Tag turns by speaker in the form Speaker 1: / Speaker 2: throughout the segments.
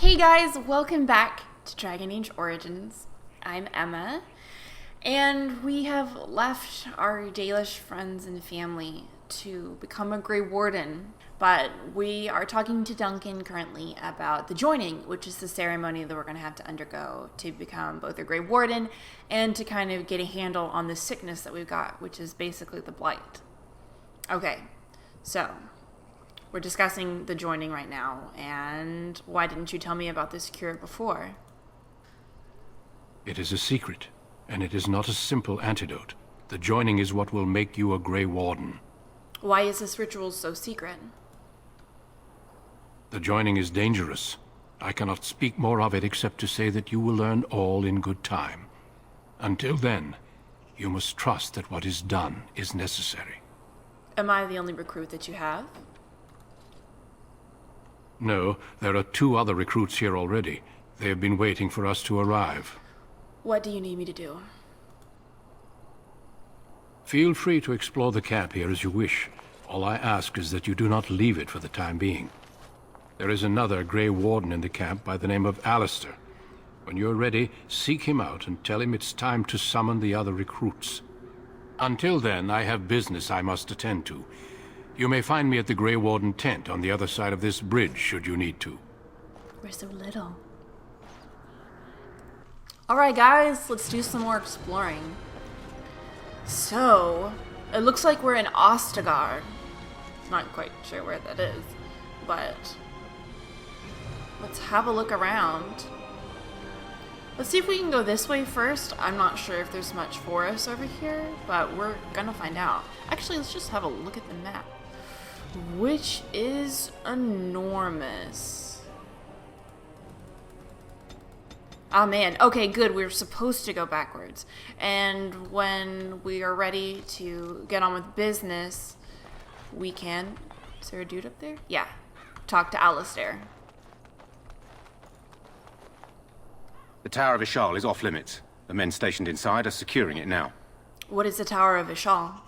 Speaker 1: Hey guys, welcome back to Dragon Age Origins. I'm Emma, and we have left our Dalish friends and family to become a Grey Warden, but we are talking to Duncan currently about the joining, which is the ceremony that we're going to have to undergo to become both a Grey Warden and to kind of get a handle on the sickness that we've got, which is basically the blight. Okay, so we're discussing the joining right now, and why didn't you tell me about this cure before?
Speaker 2: It is a secret, and it is not a simple antidote. The joining is what will make you a Grey Warden.
Speaker 1: Why is this ritual so secret?
Speaker 2: The joining is dangerous. I cannot speak more of it except to say that you will learn all in good time. Until then, you must trust that what is done is necessary.
Speaker 1: Am I the only recruit that you have?
Speaker 2: No, there are 2 other recruits here already. They have been waiting for us to arrive.
Speaker 1: What do you need me to do?
Speaker 2: Feel free to explore the camp here as you wish. All I ask is that you do not leave it for the time being. There is another Grey Warden in the camp by the name of Alistair. When you're ready, seek him out and tell him it's time to summon the other recruits. Until then, I have business I must attend to. You may find me at the Grey Warden tent on the other side of this bridge, should you need to.
Speaker 1: We're so little. Alright guys, let's do some more exploring. So, it looks like we're in Ostagar. Not quite sure where that is, but let's have a look around. Let's see if we can go this way first. I'm not sure if there's much for us over here, but we're gonna find out. Actually, let's just have a look at the map, which is enormous. Oh man, okay, good. We were supposed to go backwards. And when we are ready to get on with business, we can... Is there a dude up there? Yeah. Talk to Alistair.
Speaker 3: The Tower of Ishal is off limits. The men stationed inside are securing it now.
Speaker 1: What is the Tower of Ishal?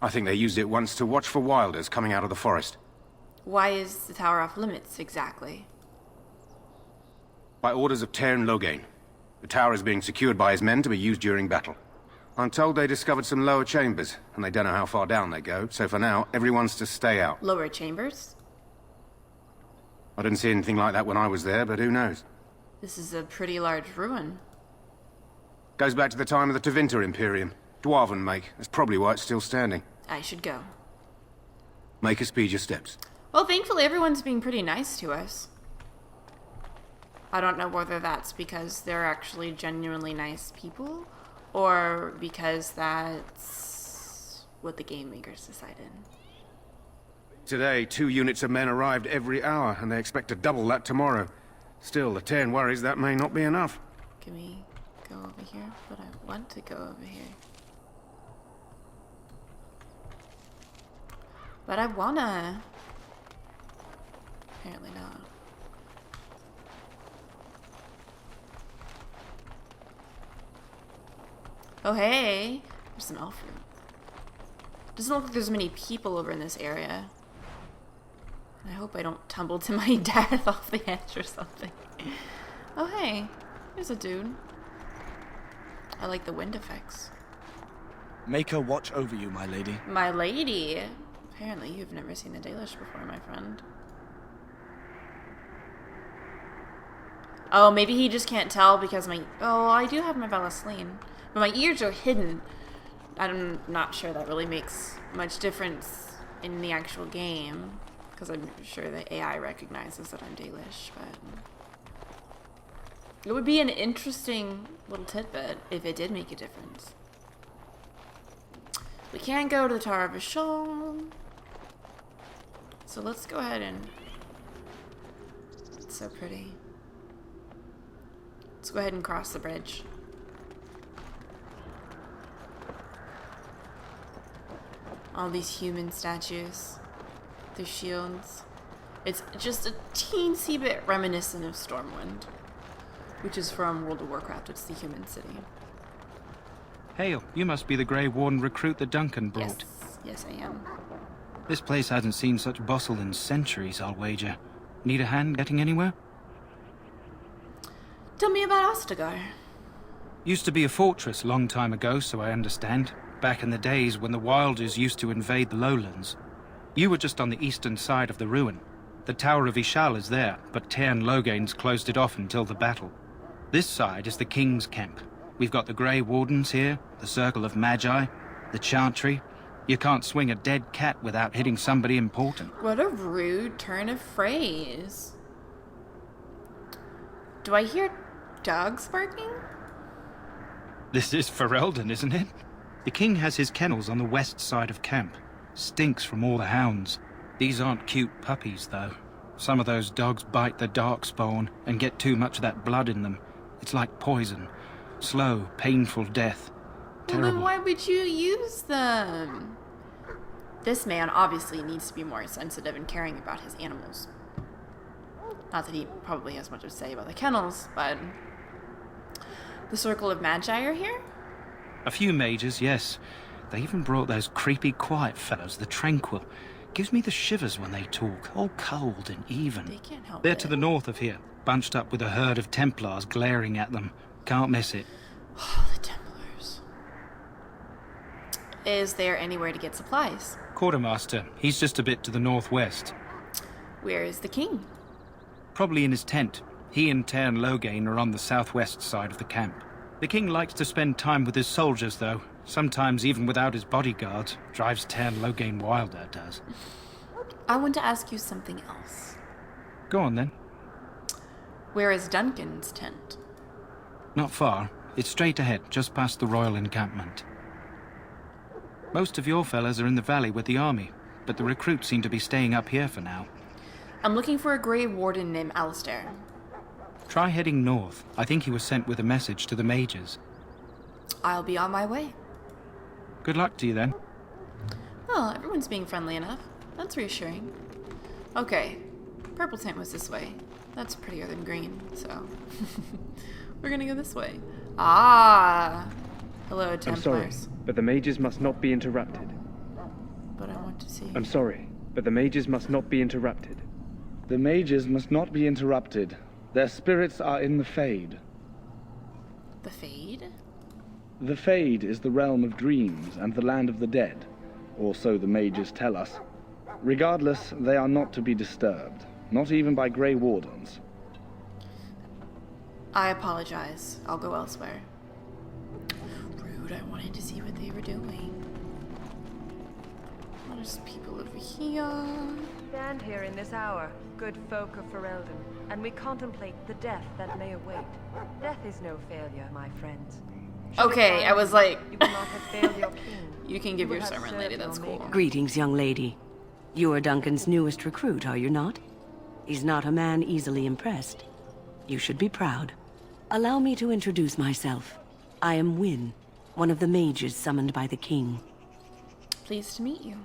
Speaker 3: I think they used it once to watch for wilders coming out of the forest.
Speaker 1: Why is the tower off limits, exactly?
Speaker 3: By orders of Tairn Loghain. The tower is being secured by his men to be used during battle. I'm told they discovered some lower chambers, and they don't know how far down they go, so for now, everyone's to stay out.
Speaker 1: Lower chambers?
Speaker 3: I didn't see anything like that when I was there, but who knows?
Speaker 1: This is a pretty large ruin.
Speaker 3: Goes back to the time of the Tevinter Imperium. Dwarven make. That's probably why it's still standing.
Speaker 1: I should go.
Speaker 3: Make us speed your steps.
Speaker 1: Well, thankfully everyone's being pretty nice to us. I don't know whether that's because they're actually genuinely nice people, or because that's what the game makers decided.
Speaker 3: Today, 2 units of men arrived every hour, and they expect to double that tomorrow. Still, the Tairn worries that may not be enough.
Speaker 1: Can we go over here? But I want to go over here. But I wanna... Apparently not. Oh hey! There's some elf fruit. Doesn't look like there's many people over in this area. I hope I don't tumble to my death off the edge or something. Oh hey, there's a dude. I like the wind effects.
Speaker 4: Make her watch over you, my lady.
Speaker 1: My lady? Apparently you've never seen the Dalish before, my friend. Oh, maybe he just can't tell because my... Oh, I do have my Valasleen. But my ears are hidden. I'm not sure that really makes much difference in the actual game, because I'm sure the AI recognizes that I'm Dalish, but... It would be an interesting little tidbit if it did make a difference. We can't go to the Tower of Ishal. So let's go ahead and... It's so pretty. Let's go ahead and cross the bridge. All these human statues. Their shields. It's just a teensy bit reminiscent of Stormwind, which is from World of Warcraft. It's the human city.
Speaker 5: Hail, you must be the Grey Warden recruit that Duncan brought.
Speaker 1: Yes, yes I am.
Speaker 5: This place hasn't seen such bustle in centuries, I'll wager. Need a hand getting anywhere?
Speaker 1: Tell me about Ostagar.
Speaker 5: Used to be a fortress long time ago, so I understand. Back in the days when the Wilders used to invade the lowlands. You were just on the eastern side of the ruin. The Tower of Ishal is there, but Tairn Logain's closed it off until the battle. This side is the King's camp. We've got the Grey Wardens here, the Circle of Magi, the Chantry. You can't swing a dead cat without hitting somebody important.
Speaker 1: What a rude turn of phrase. Do I hear dogs barking?
Speaker 5: This is Ferelden, isn't it? The King has his kennels on the west side of camp. Stinks from all the hounds. These aren't cute puppies, though. Some of those dogs bite the darkspawn and get too much of that blood in them. It's like poison. Slow, painful death.
Speaker 1: Well,
Speaker 5: Terrible.
Speaker 1: then why would you use them? This man obviously needs to be more sensitive and caring about his animals. Not that he probably has much to say about the kennels, but... The Circle of Magi are here?
Speaker 5: A few mages, yes. They even brought those creepy quiet fellows, the Tranquil. Gives me the shivers when they talk, all cold and even.
Speaker 1: They can't help
Speaker 5: They're
Speaker 1: it.
Speaker 5: to the north of here, bunched up with a herd of Templars glaring at them. Can't miss it.
Speaker 1: Oh, the Templars. Is there anywhere to get supplies?
Speaker 5: Quartermaster, he's just a bit to the northwest.
Speaker 1: Where is the king?
Speaker 5: Probably in his tent. He and Tairn Logain are on the southwest side of the camp. The king likes to spend time with his soldiers, though. Sometimes even without his bodyguards. Drives Tairn Logain wild, that does.
Speaker 1: I want to ask you something else.
Speaker 5: Go on, then.
Speaker 1: Where is Duncan's tent?
Speaker 5: Not far. It's straight ahead, just past the royal encampment. Most of your fellas are in the valley with the army, but the recruits seem to be staying up here for now.
Speaker 1: I'm looking for a Grey Warden named Alistair.
Speaker 5: Try heading north. I think he was sent with a message to the mages.
Speaker 1: I'll be on my way.
Speaker 5: Good luck to you, then.
Speaker 1: Oh, everyone's being friendly enough. That's reassuring. Okay, purple tent was this way. That's prettier than green, so... We're gonna go this way. Ah! Hello, Templars.
Speaker 6: I'm sorry, but the mages must not be interrupted.
Speaker 1: But I want to see...
Speaker 6: I'm sorry, but the mages must not be interrupted.
Speaker 4: The mages must not be interrupted. Their spirits are in the Fade.
Speaker 1: The Fade?
Speaker 4: The Fade is the realm of dreams and the land of the dead, or so the mages tell us. Regardless, they are not to be disturbed, not even by Grey Wardens.
Speaker 1: I apologize. I'll go elsewhere. Rude, I wanted to see what they were doing. There's people over here.
Speaker 7: Stand here in this hour, good folk of Ferelden, and we contemplate the death that may await. Death is no failure, my friends. Should
Speaker 1: Okay,
Speaker 7: it
Speaker 1: I was like...
Speaker 7: you will not have failed your king.
Speaker 1: You can give
Speaker 7: You
Speaker 1: your
Speaker 7: will have
Speaker 1: sermon,
Speaker 7: served
Speaker 1: lady.
Speaker 7: your
Speaker 1: That's cool.
Speaker 7: maker.
Speaker 8: Greetings, young lady. You are Duncan's newest recruit, are you not? He's not a man easily impressed. You should be proud. Allow me to introduce myself. I am Wynne, one of the mages summoned by the king.
Speaker 1: Pleased to meet you.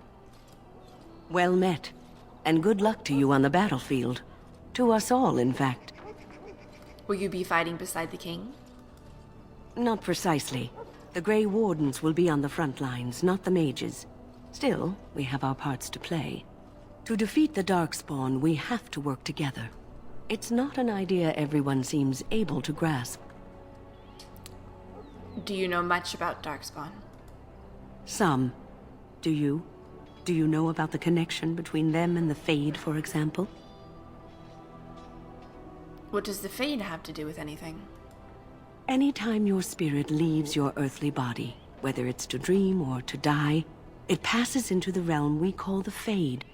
Speaker 8: Well met, and good luck to you on the battlefield. To us all, in fact.
Speaker 1: Will you be fighting beside the king?
Speaker 8: Not precisely. The Grey Wardens will be on the front lines, not the mages. Still, we have our parts to play. To defeat the Darkspawn, we have to work together. It's not an idea everyone seems able to grasp.
Speaker 1: Do you know much about Darkspawn?
Speaker 8: Some. Do you? Do you know about the connection between them and the Fade, for example?
Speaker 1: What does the Fade have to do with anything?
Speaker 8: Anytime your spirit leaves your earthly body, whether it's to dream or to die, it passes into the realm we call the Fade.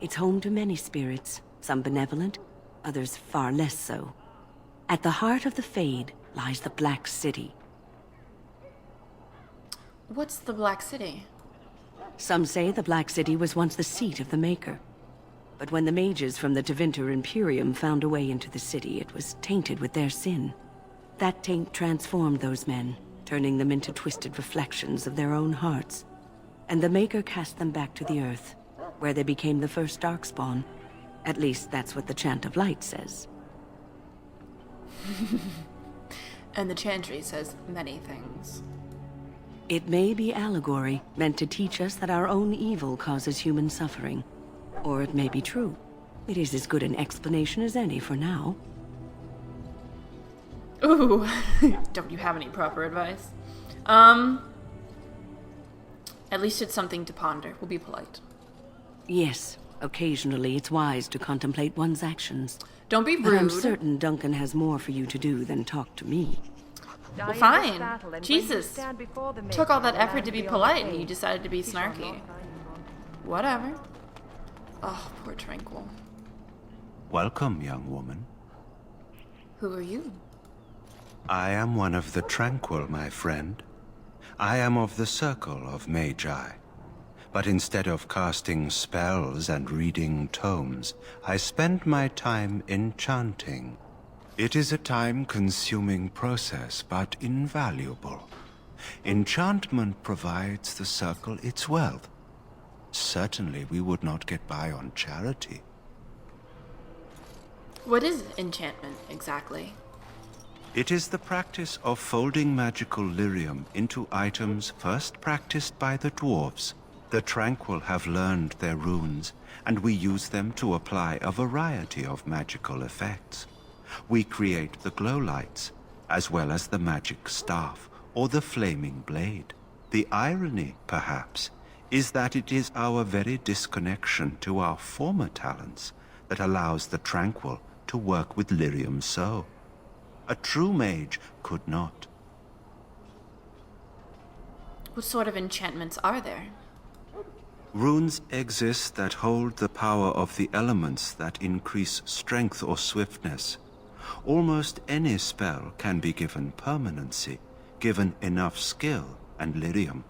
Speaker 8: It's home to many spirits, some benevolent, others far less so. At the heart of the Fade lies the Black City.
Speaker 1: What's the Black City?
Speaker 8: Some say the Black City was once the seat of the Maker. But when the mages from the Tevinter Imperium found a way into the city, it was tainted with their sin. That taint transformed those men, turning them into twisted reflections of their own hearts. And the Maker cast them back to the Earth, where they became the first Darkspawn. At least that's what the Chant of Light says.
Speaker 1: And the Chantry says many things.
Speaker 8: It may be allegory, meant to teach us that our own evil causes human suffering. Or it may be true. It is as good an explanation as any for now.
Speaker 1: Ooh. Don't you have any proper advice? At least it's something to ponder. We'll be polite.
Speaker 8: Yes, occasionally it's wise to contemplate one's actions.
Speaker 1: Don't be
Speaker 8: But
Speaker 1: rude.
Speaker 8: I'm certain Duncan has more for you to do than talk to me.
Speaker 1: Well, fine. Jesus. Took all that effort to be polite and you decided to be snarky. Whatever. Oh, poor Tranquil.
Speaker 9: Welcome, young woman.
Speaker 1: Who are you?
Speaker 9: I am one of the Tranquil, my friend. I am of the Circle of Magi. But instead of casting spells and reading tomes, I spend my time enchanting. It is a time-consuming process, but invaluable. Enchantment provides the Circle its wealth. Certainly we would not get by on charity.
Speaker 1: What is enchantment, exactly?
Speaker 9: It is the practice of folding magical lyrium into items first practiced by the dwarves. The Tranquil have learned their runes, and we use them to apply a variety of magical effects. We create the glow lights, as well as the magic staff, or the flaming blade. The irony, perhaps, is that it is our very disconnection to our former talents that allows the Tranquil to work with lyrium so. A true mage could not.
Speaker 1: What sort of enchantments are there?
Speaker 9: Runes exist that hold the power of the elements that increase strength or swiftness. Almost any spell can be given permanency, given enough skill and lyrium.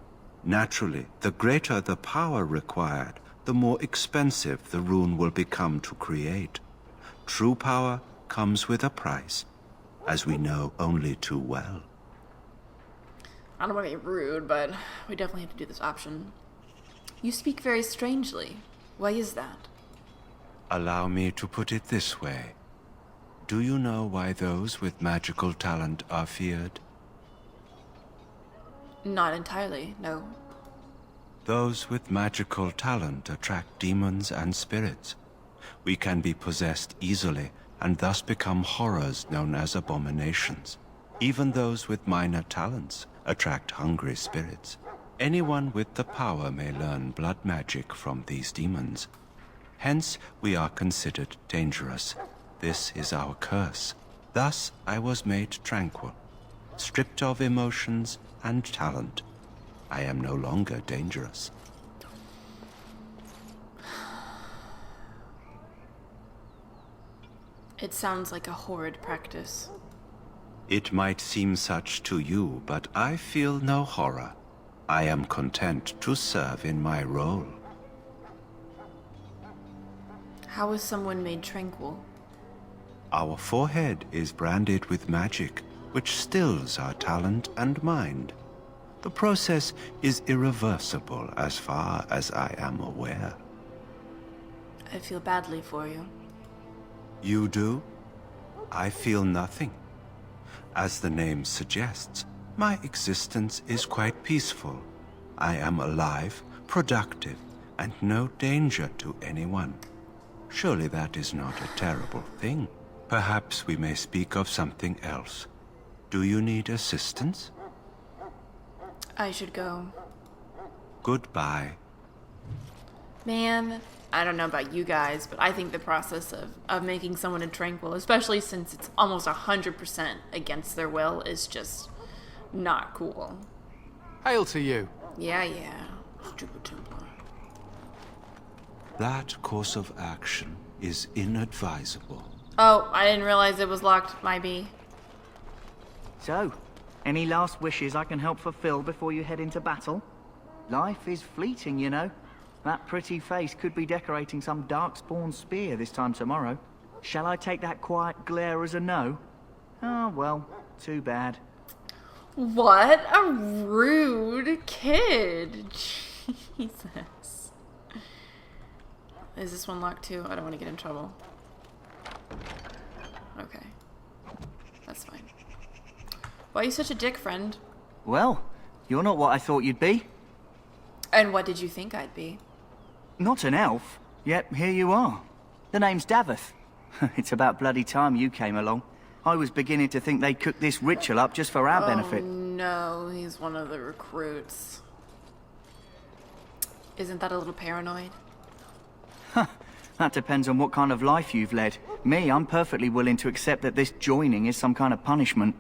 Speaker 9: Naturally, the greater the power required, the more expensive the rune will become to create. True power comes with a price, as we know only too well.
Speaker 1: I don't want to be rude, but we definitely have to do this option. You speak very strangely. Why is that?
Speaker 9: Allow me to put it this way. Do you know why those with magical talent are feared?
Speaker 1: Not entirely, no.
Speaker 9: Those with magical talent attract demons and spirits. We can be possessed easily, and thus become horrors known as abominations. Even those with minor talents attract hungry spirits. Anyone with the power may learn blood magic from these demons. Hence, we are considered dangerous. This is our curse. Thus, I was made tranquil, stripped of emotions and talent. I am no longer dangerous.
Speaker 1: It sounds like a horrid practice.
Speaker 9: It might seem such to you, but I feel no horror. I am content to serve in my role.
Speaker 1: How is someone made tranquil?
Speaker 9: Our forehead is branded with magic, which stills our talent and mind. The process is irreversible as far as I am aware.
Speaker 1: I feel badly for you.
Speaker 9: You do? I feel nothing. As the name suggests, my existence is quite peaceful. I am alive, productive, and no danger to anyone. Surely that is not a terrible thing. Perhaps we may speak of something else. Do you need assistance?
Speaker 1: I should go.
Speaker 9: Goodbye.
Speaker 1: Man, I don't know about you guys, but I think the process of making someone a tranquil, especially since it's almost 100% against their will, is just not cool.
Speaker 10: Hail to you.
Speaker 1: Yeah. Stupid Templar.
Speaker 9: That course of action is inadvisable.
Speaker 1: Oh, I didn't realize it was locked, my bee.
Speaker 11: So, any last wishes I can help fulfill before you head into battle? Life is fleeting, you know. That pretty face could be decorating some darkspawn spear this time tomorrow. Shall I take that quiet glare as a no? Oh, well, too bad.
Speaker 1: What a rude kid. Jesus. Is this one locked too? I don't want to get in trouble. Okay. That's fine. Why are you such a dick, friend?
Speaker 11: Well, you're not what I thought you'd be.
Speaker 1: And what did you think I'd be?
Speaker 11: Not an elf, yet here you are. The name's Davith. It's about bloody time you came along. I was beginning to think they cooked this ritual up just for our benefit.
Speaker 1: No, he's one of the recruits. Isn't that a little paranoid?
Speaker 11: That depends on what kind of life you've led. Me, I'm perfectly willing to accept that this joining is some kind of punishment.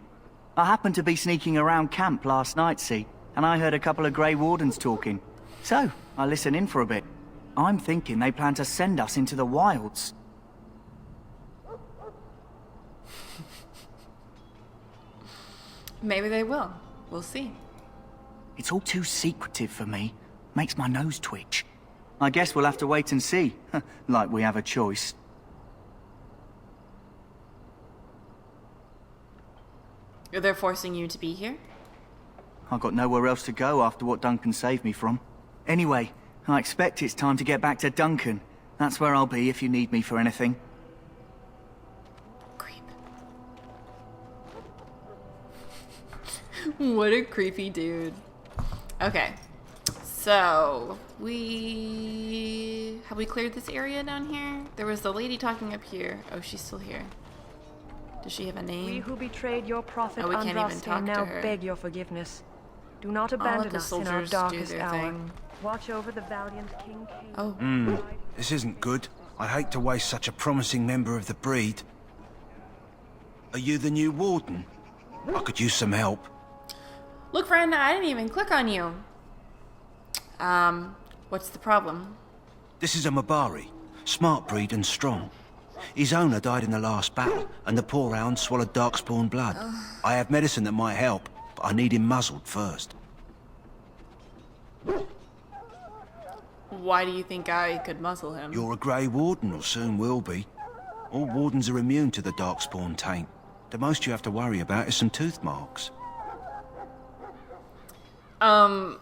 Speaker 11: I happened to be sneaking around camp last night, see, and I heard a couple of Grey Wardens talking. So, I listened in for a bit. I'm thinking they plan to send us into the wilds.
Speaker 1: Maybe they will. We'll see.
Speaker 11: It's all too secretive for me. Makes my nose twitch. I guess we'll have to wait and see. Like we have a choice.
Speaker 1: They're forcing you to be here?
Speaker 11: I've got nowhere else to go after what Duncan saved me from. Anyway, I expect it's time to get back to Duncan. That's where I'll be if you need me for anything.
Speaker 1: Creep. What a creepy dude. Okay. So, have we cleared this area down here? There was the lady talking up here. Oh, she's still here. Does she have a name?
Speaker 7: We who betrayed your prophet
Speaker 1: we can't even
Speaker 7: Andraste
Speaker 1: talk to
Speaker 7: now
Speaker 1: her.
Speaker 7: beg your forgiveness. Do not
Speaker 1: I'll let
Speaker 7: abandon
Speaker 1: the
Speaker 7: us in our
Speaker 1: soldiers do
Speaker 7: darkest
Speaker 1: their
Speaker 7: hour.
Speaker 1: thing.
Speaker 7: Watch over the valiant King Cain.
Speaker 1: Oh.
Speaker 9: This isn't good. I hate to waste such a promising member of the breed. Are you the new warden? I could use some help.
Speaker 1: Look, friend, I didn't even click on you. What's the problem?
Speaker 9: This is a Mabari. Smart breed and strong. His owner died in the last battle, and the poor hound swallowed darkspawn blood. I have medicine that might help, but I need him muzzled first.
Speaker 1: Why do you think I could muzzle him?
Speaker 9: You're a Grey Warden, or soon will be. All wardens are immune to the darkspawn taint. The most you have to worry about is some tooth marks.
Speaker 1: I'll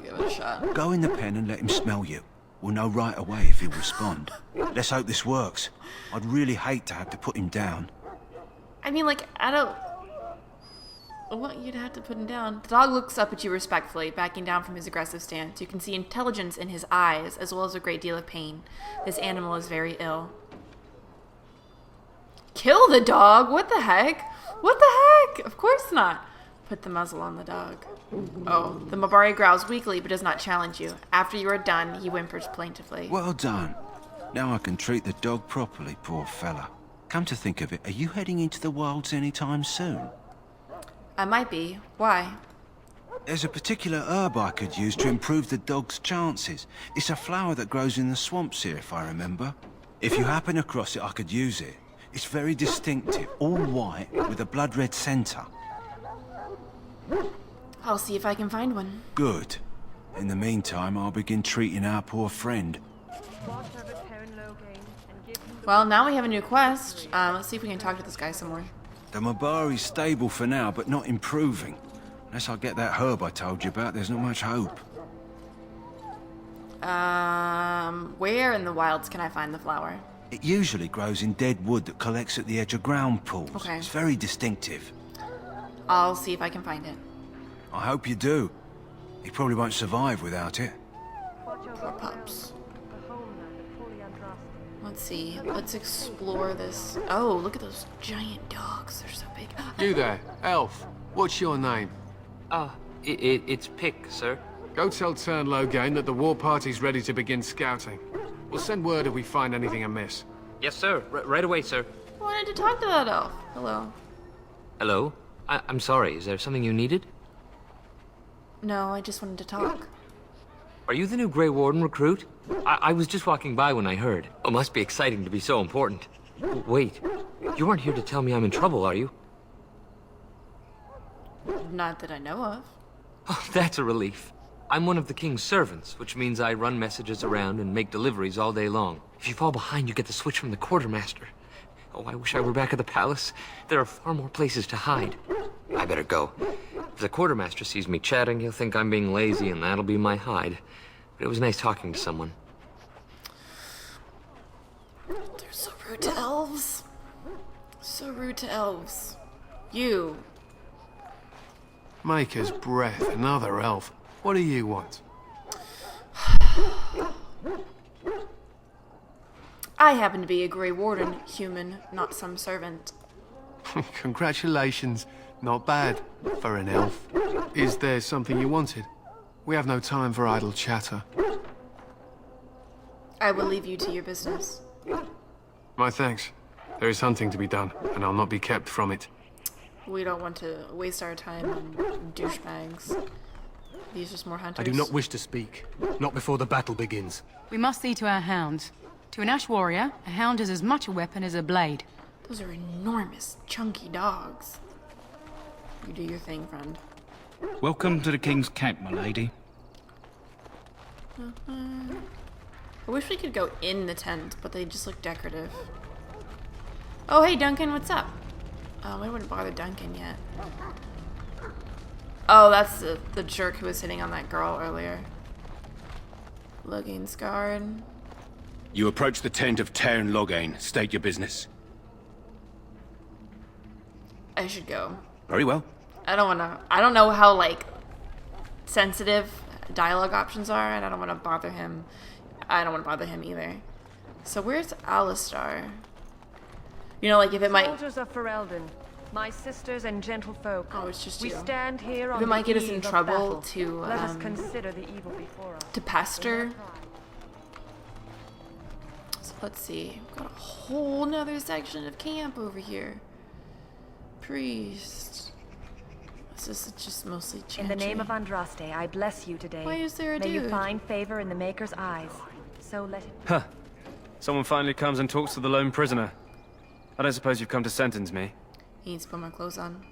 Speaker 1: give it a shot.
Speaker 9: Go in the pen and let him smell you. We'll know right away if he'll respond. Let's hope this works. I'd really hate to have to put him down.
Speaker 1: I mean, like, I don't want you to have to put him down. The dog looks up at you respectfully, backing down from his aggressive stance. You can see intelligence in his eyes, as well as a great deal of pain. This animal is very ill. Kill the dog? What the heck? What the heck? Of course not. Put the muzzle on the dog. Oh, the Mabari growls weakly but does not challenge you. After you are done, he whimpers plaintively.
Speaker 9: Well done. Now I can treat the dog properly, poor fella. Come to think of it, are you heading into the wilds anytime soon?
Speaker 1: I might be. Why?
Speaker 9: There's a particular herb I could use to improve the dog's chances. It's a flower that grows in the swamps here, if I remember. If you happen across it, I could use it. It's very distinctive, all white, with a blood-red centre.
Speaker 1: I'll see if I can find one.
Speaker 9: Good. In the meantime, I'll begin treating our poor friend.
Speaker 1: Well, now we have a new quest. Let's see if we can talk to this guy some more.
Speaker 9: The Mabari's stable for now, but not improving. Unless I get that herb I told you about, there's not much hope.
Speaker 1: Where in the wilds can I find the flower?
Speaker 9: It usually grows in dead wood that collects at the edge of ground pools.
Speaker 1: Okay.
Speaker 9: It's very distinctive.
Speaker 1: I'll see if I can find it.
Speaker 9: I hope you do. He probably won't survive without it.
Speaker 1: Poor pups. Let's see. Let's explore this. Oh, look at those giant dogs. They're so big.
Speaker 10: You there, elf. What's your name?
Speaker 12: It's Pick, sir.
Speaker 10: Go tell Turn Logain that the war party's ready to begin scouting. We'll send word if we find anything amiss.
Speaker 12: Yes, sir. Right away, sir.
Speaker 1: I wanted to talk to that elf. Hello.
Speaker 12: Hello? I'm sorry. Is there something you needed?
Speaker 1: No, I just wanted to talk.
Speaker 12: Are you the new Grey Warden recruit? I was just walking by when I heard. It must be exciting to be so important. Wait, you aren't here to tell me I'm in trouble, are you?
Speaker 1: Not that I know of.
Speaker 12: Oh, that's a relief. I'm one of the king's servants, which means I run messages around and make deliveries all day long. If you fall behind, you get the switch from the quartermaster. Oh, I wish I were back at the palace. There are far more places to hide. I better go. If the quartermaster sees me chatting, he'll think I'm being lazy, and that'll be my hide. But it was nice talking to someone.
Speaker 1: They're so rude to elves. So rude to elves. You.
Speaker 10: Maker's breath, another elf. What do you want?
Speaker 1: I happen to be a Grey Warden, human, not some servant.
Speaker 10: Congratulations. Not bad for an elf. Is there something you wanted? We have no time for idle chatter.
Speaker 1: I will leave you to your business.
Speaker 10: My thanks. There is hunting to be done, and I'll not be kept from it.
Speaker 1: We don't want to waste our time on douchebags. These are just more hunters.
Speaker 13: I do not wish to speak. Not before the battle begins.
Speaker 14: We must see to our hounds. To an Ash warrior, a hound is as much a weapon as a blade.
Speaker 1: Those are enormous, chunky dogs. You do your thing, friend.
Speaker 5: Welcome to the King's Camp, my lady.
Speaker 1: I wish we could go in the tent, but they just look decorative. Oh, hey, Duncan, what's up? I wouldn't bother Duncan yet. Oh, that's the jerk who was hitting on that girl earlier. Looking scarred.
Speaker 3: You approach the tent of Tairn Loghain. State your business.
Speaker 1: I should go.
Speaker 3: Very well.
Speaker 1: I don't know how, like, sensitive dialogue options are, and I don't want to bother him. I don't want to bother him either. So where's Alistar? You know, like, if it might...
Speaker 7: Soldiers of Ferelden, my sisters and gentlefolk.
Speaker 1: Oh, it's just
Speaker 7: we
Speaker 1: you.
Speaker 7: stand here on
Speaker 1: If it might
Speaker 7: the
Speaker 1: get us in
Speaker 7: eve of
Speaker 1: trouble
Speaker 7: battle.
Speaker 1: to,
Speaker 7: Let us consider the evil before us.
Speaker 1: to pester. So let's see. We've got a whole nother section of camp over here. Priest. This is just mostly chantry.
Speaker 7: In the name of Andraste, I bless you today.
Speaker 1: Why is there a
Speaker 7: May you
Speaker 1: dude?
Speaker 7: find favor in the Maker's eyes. So let it be.
Speaker 6: Huh. Someone finally comes and talks to the lone prisoner. I don't suppose you've come to sentence me.
Speaker 1: He needs to put my clothes on.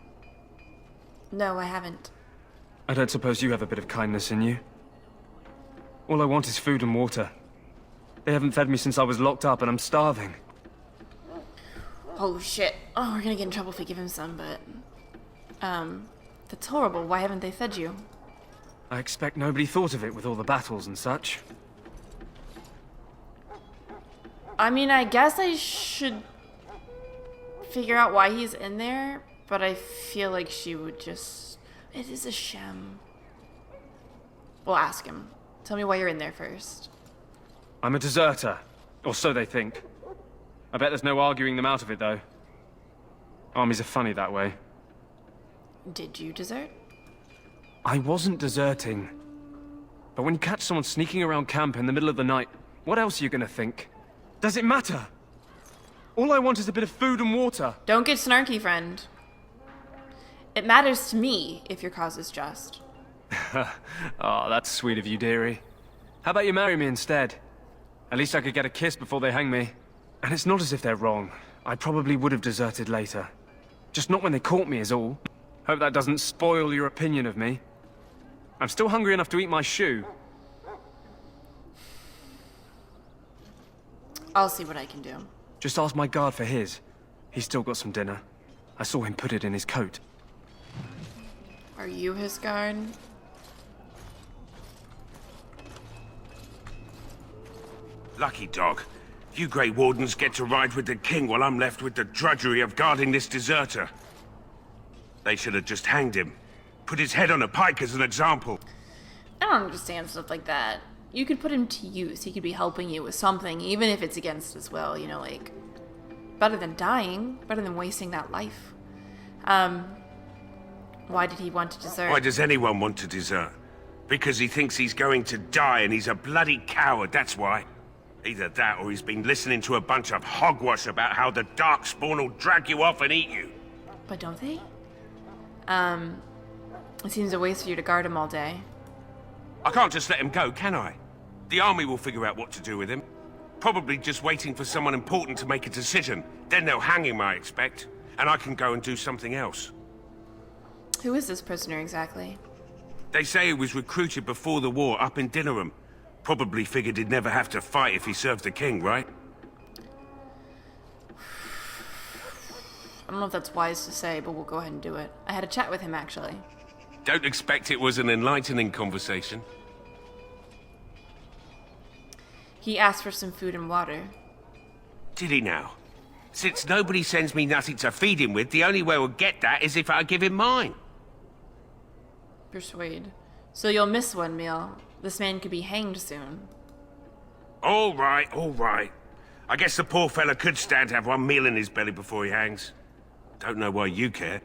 Speaker 1: No, I haven't.
Speaker 6: I don't suppose you have a bit of kindness in you. All I want is food and water. They haven't fed me since I was locked up and I'm starving.
Speaker 1: Oh shit. Oh, we're gonna get in trouble if we give him some, but... That's horrible. Why haven't they fed you?
Speaker 6: I expect nobody thought of it with all the battles and such.
Speaker 1: I mean, I guess I should figure out why he's in there, but I feel like she would just... It is a Shem. We'll ask him. Tell me why you're in there first.
Speaker 6: I'm a deserter. Or so they think. I bet there's no arguing them out of it, though. Armies are funny that way.
Speaker 1: Did you desert?
Speaker 6: I wasn't deserting. But when you catch someone sneaking around camp in the middle of the night, what else are you gonna think? Does it matter? All I want is a bit of food and water.
Speaker 1: Don't get snarky, friend. It matters to me if your cause is just.
Speaker 6: Oh, that's sweet of you, dearie. How about you marry me instead? At least I could get a kiss before they hang me. And it's not as if they're wrong. I probably would have deserted later. Just not when they caught me is all. Hope that doesn't spoil your opinion of me. I'm still hungry enough to eat my shoe.
Speaker 1: I'll see what I can do.
Speaker 6: Just ask my guard for his. He's still got some dinner. I saw him put it in his coat.
Speaker 1: Are you his guard?
Speaker 15: Lucky dog. You Grey Wardens get to ride with the king while I'm left with the drudgery of guarding this deserter. They should have just hanged him. Put his head on a pike as an example.
Speaker 1: I don't understand stuff like that. You could put him to use. He could be helping you with something, even if it's against his will, you know, like... Better than dying. Better than wasting that life. Why did he want to desert?
Speaker 15: Why does anyone want to desert? Because he thinks he's going to die and he's a bloody coward, that's why. Either that or he's been listening to a bunch of hogwash about how the Darkspawn will drag you off and eat you.
Speaker 1: But don't they? It seems a waste for you to guard him all day.
Speaker 15: I can't just let him go, can I? The army will figure out what to do with him. Probably just waiting for someone important to make a decision. Then they'll hang him, I expect. And I can go and do something else.
Speaker 1: Who is this prisoner exactly?
Speaker 15: They say he was recruited before the war up in Dinnerham. Probably figured he'd never have to fight if he served the king, right?
Speaker 1: I don't know if that's wise to say, but we'll go ahead and do it. I had a chat with him, actually.
Speaker 15: Don't expect it was an enlightening conversation.
Speaker 1: He asked for some food and water.
Speaker 15: Did he now? Since nobody sends me nothing to feed him with, the only way we'll get that is if I give him mine.
Speaker 1: Persuade. So you'll miss one meal. This man could be hanged soon.
Speaker 15: All right, all right. I guess the poor fella could stand to have one meal in his belly before he hangs. Don't know why you care.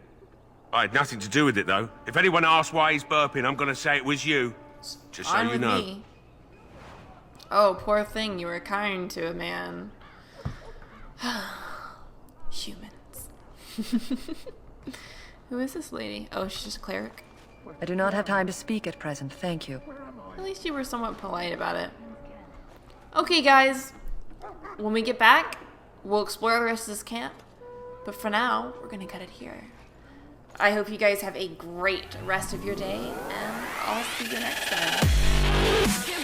Speaker 15: I had nothing to do with it, though. If anyone asks why he's burping, I'm gonna say it was you. Just so you know.
Speaker 1: Me. Oh, poor thing. You were kind to a man. Humans. Who is this lady? Oh, she's just a cleric.
Speaker 7: I do not have time to speak at present, thank you.
Speaker 1: At least you were somewhat polite about it. Okay, guys. When we get back, we'll explore the rest of this camp. But for now, we're gonna cut it here. I hope you guys have a great rest of your day, and I'll see you next time.